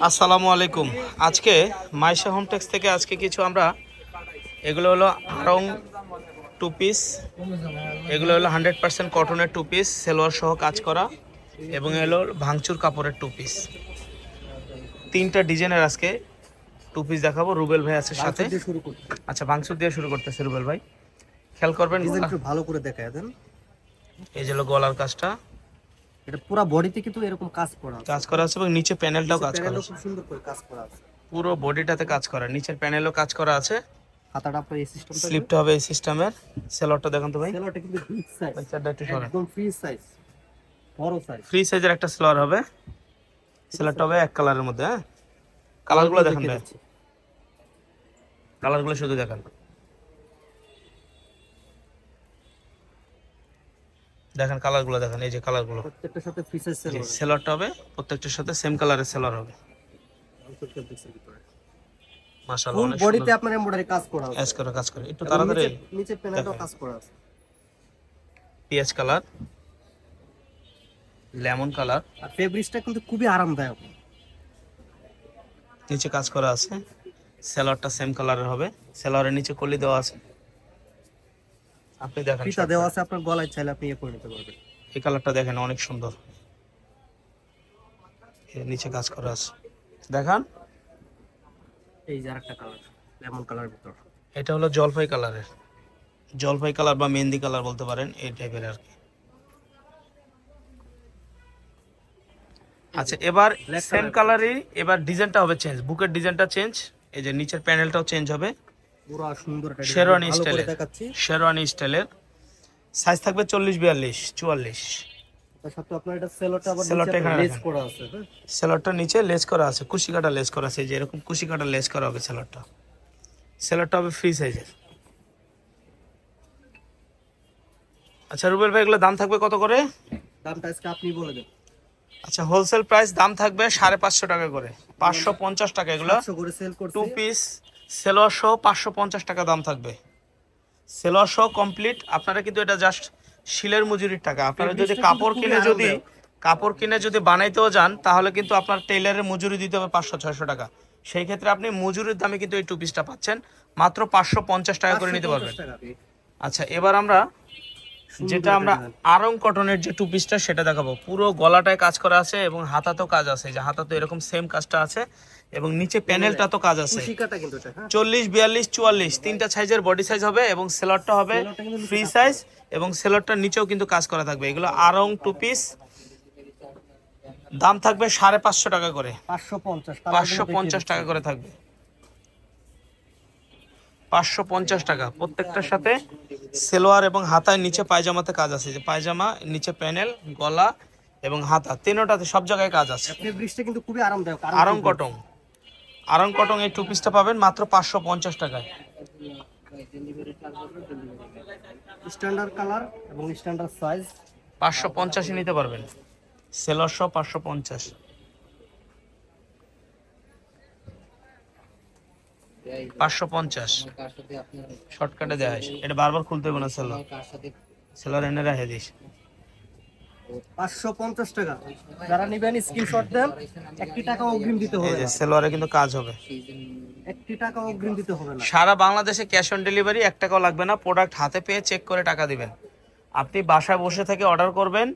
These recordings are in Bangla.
আসসালামু আলাইকুম। আজকে মাইশা হোমটেক্স থেকে আজকে কিছু আমরা এগুলো হলো আড়ং টু পিস, এগুলো হলো 100% কটনের টু পিস, সেলোয়ার সহ কাজ করা, এবং এলো ভাঙচুর কাপড়ের টু পিস। তিনটা ডিজাইনের আজকে টু পিস দেখাবো। রুবেল ভাই আছে সাথে। আচ্ছা, ভাঙচুর দিয়ে শুরু করতেছে রুবেল ভাই। খেয়াল করবেন, ডিজাইন একটু ভালো করে দেখায় দেন। এই যে হলো গলার কাজটা, এটা পুরো বডিতে কিন্তু এরকম কাজ করা আছে এবং নিচে প্যানেলটাও কাজ করা আছে। খুব সুন্দর করে কাজ করা আছে। পুরো বডিটাতে কাজ করা, নিচের প্যানেলও কাজ করা আছে। হাতাটা আপনার এই সিস্টেমটা, স্লিপটা হবে এই সিস্টেমের। সেলরটা দেখেন তো ভাই, সেলরটা কিন্তু বিগ সাইজ, বাচ্চাটা একটু সরেন। একদম ফ্রি সাইজ, বড় সাইজ। ফ্রি সাইজের একটা সেলর হবে। সেলরটা হবে এক কালারের মধ্যে। হ্যাঁ, কালারগুলো দেখেন ভাই, কালারগুলো শুধু দেখেন। দেখেন কালারগুলো দেখেন, এই যে কালারগুলো। প্রত্যেকটার সাথে ফ্রি সাইজ সেলর। সেলরটা হবে প্রত্যেকটার সাথে সেম কালারের সেলর হবে। মাশাআল্লাহ, ফুল অনেক বডিতে সুন্দর আপনার এমব্রয়ডারি কাজ করা আছে। কাজ করে একটু তাড়াতাড়ি। নিচে প্যানেলটাও কাজ করা আছে। পিএইচ কালার, লেমন কালার, আর ফেব্রিক্সটা কিন্তু খুবই আরামদায়ক। নিচে কাজ করা আছে। সেলরটা সেম কালারের হবে। সেলরের নিচে কলি দেওয়া আছে। আপনি দেখেন, ফিতা দেওয়া আছে, আপনার গলায় চাইলে আপনি ইয়ে করে নিতে পারবেন। এই কালারটা দেখেন, অনেক সুন্দর। এর নিচে কাজ করা আছে, দেখান। এই যে আরেকটা কালার, লেমন কালার ভিতর। এটা হলো জলপাই কালারের, জলপাই কালার বা মেহেন্দি কালার বলতে পারেন, এই টাইপের আর কি। আচ্ছা, এবার সেম কালারই, এবার ডিজাইনটা হবে চেঞ্জ, বুকের ডিজাইনটা চেঞ্জ। এই যে নিচের প্যানেলটাও চেঞ্জ হবে। পুরো সুন্দর একটা শেরওয়ানি ভালো করে স্টাইলের, দেখাচ্ছি। শেরওয়ানি স্টাইলের। সাইজ থাকবে 40, 42, 44। তার সাথে আপনার এটা সেলরটা আবার সেলরটা নিচে এখানে লেস রাখেন। করা আছে। হ্যাঁ, সেলরটা নিচে লেস করা আছে, কুশি কাটা লেস করা আছে, যে এরকম কুশি কাটা লেস করা হবে সেলরটা। সেলরটা হবে ফ্রি সাইজের। আচ্ছা রুবেল ভাই, এগুলো দাম থাকবে কত করে? দামটা আজকে আপনি বলে দেন। আচ্ছা, হোলসেল প্রাইস দাম থাকবে 550 টাকা করে, 550 টাকা। এগুলো 700 করে সেল করছি। টু পিস সেলোয়ার সহ 550 টাকা দাম থাকবে। সেলোয়ার সহ কমপ্লিট। আপনারা কিন্তু এটা জাস্ট শিলের মজুরির টাকা। আপনারা যদি কাপড় কিনে যদি বানাইতেও যান, তাহলে কিন্তু আপনার টেইলারের মজুরি দিতে হবে 500-600 টাকা। সেই ক্ষেত্রে আপনি মজুরির দামে কিন্তু এই টু পিসটা পাচ্ছেন মাত্র 550 টাকা করে নিতে পারবেন। আচ্ছা, এবার আমরা যেটা আমরা আড়ং কটনের যে টু পিসটা সেটা দেখাবো। পুরো গলাটায় কাজ করা আছে এবং হাতাতেও কাজ আছে, যে হাতাতে এরকম সেম কাজটা আছে, এবং নিচে প্যানেলটা তো কাজ আছে। 40, 42, 44 তিনটা সাইজের বডি সাইজ হবে, এবং সেলরটা হবে ফ্রি সাইজ, এবং সেলরটার নিচেও কিন্তু কাজ করা থাকবে। এগুলো আড়ং টু পিস, দাম থাকবে 550 টাকা করে, 550 টাকা করে থাকবে, 550 টাকা প্রত্যেকটার সাথে। সেলোয়ার এবং হাতায় নিচে পায়জামাতে কাজ আছে, যে পায়জামা, নিচে প্যানেল, গলা এবং হাতা, তিনটাতে সব জায়গায় কাজ আছে। ফেব্রিক্সটা কিন্তু খুবই আরামদায়ক। আড়ং কটন এই টু পিসটা পাবেন মাত্র 550 টাকায়। স্ট্যান্ডার্ড কালার এবং স্ট্যান্ডার্ড সাইজ, 550 নিতে পারবেন। সেলোয়ার সহ 550। শর্টকাটে দেওয়া হয়, এটা বারবার খুলতে হবে না। সেলোয়ার এনে রেখে দিস। 550 টাকা। যারা নেবেন স্ক্রিনশট দেন, 1 টাকা অগ্রিম দিতে হবে না। সেলোয়ারে কিন্তু কাজ হবে, 1 টাকা অগ্রিম দিতে হবে না। সারা বাংলাদেশে ক্যাশ অন ডেলিভারি, 1 টাকাও লাগবে না। প্রোডাক্ট হাতে পেয়ে চেক করে টাকা দিবেন। আপনি বাসায় বসে থেকে অর্ডার করবেন,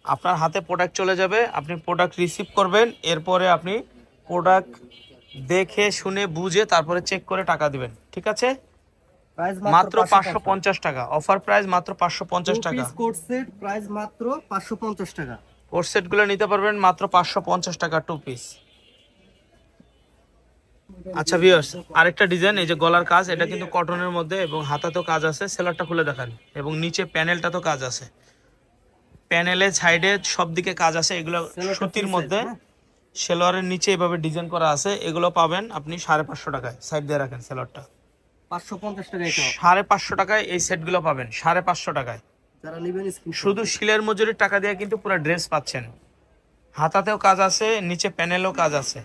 আপনার হাতে প্রোডাক্ট চলে যাবে, আপনি প্রোডাক্ট রিসিভ করবেন, এরপরে আপনি প্রোডাক্ট দেখে শুনে বুঝে তারপরে চেক করে টাকা দিবেন। ঠিক আছে? প্রাইস মাত্র 550 টাকা, অফার প্রাইস মাত্র 550 টাকা। কোট সেট প্রাইস মাত্র 550 টাকা। কোট সেটগুলো নিতে পারবেন মাত্র 550 টাকা টু পিস। আচ্ছা ভিউয়ার্স, আরেকটা ডিজাইন, এই যে গলার কাজ, এটা কিন্তু কটনের মধ্যে এবং হাতাতেও কাজ আছে। সেলারটা খুলে দেখান, এবং নিচে প্যানেলটা তো কাজ আছে, প্যানেলের সাইডে সব দিকে কাজ আছে। এগুলো সুতির মধ্যে, সেলোয়ারের নিচে এভাবে ডিজাইন করা আছে। এগুলো পাবেন আপনি 550 টাকায়। সাইড দিয়ে রাখেন সেলোয়ারটা, 550 টাকা। 550 টাকায় এই সেটগুলো পাবেন, 550 টাকায়। যারা নেবেন শুধু শিলের মজুরির টাকা দিয়ে কিন্তু পুরো ড্রেস পাচ্ছেন। হাতাতেও কাজ আছে, নিচে প্যানেলও কাজ আছে।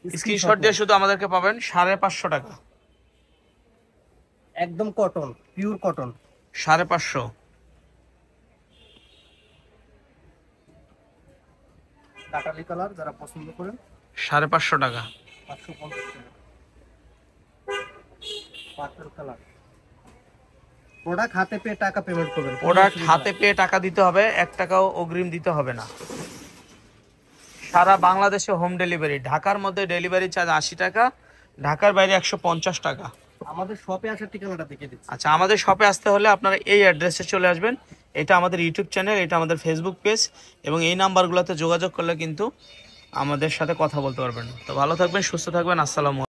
স্ক্রিনশট দিয়ে শুধু আমাদেরকে পাবেন 550 টাকা, একদম কটন, পিওর কটন, 550। কাটালি কালার যারা পছন্দ করেন 550 টাকা। 550 টাকা। Purple colour. প্রোডাক্ট হাতে পেয়ে টাকা পেমেন্ট করবেন। প্রোডাক্ট হাতে পেয়ে টাকা দিতে হবে, 1 টাকাও অগ্রিম দিতে হবে না। সারা বাংলাদেশে হোম ডেলিভারি। ঢাকার মধ্যে ডেলিভারি চার্জ 80 টাকা, ঢাকার বাইরে 150 টাকা। আমাদের শপে আসার ঠিকানাটা দেখে দিচ্ছি। আচ্ছা, আমাদের শপে আসতে হলে আপনারা এই অ্যাড্রেসে চলে আসবেন। এটা আমাদের ইউটিউব চ্যানেল, এটা আমাদের ফেসবুক পেজ, এবং এই নাম্বারগুলোতে যোগাযোগ করলে কিন্তু আমাদের সাথে কথা বলতে পারবেন। তো ভালো থাকবেন, সুস্থ থাকবেন। আসসালামু আলাইকুম।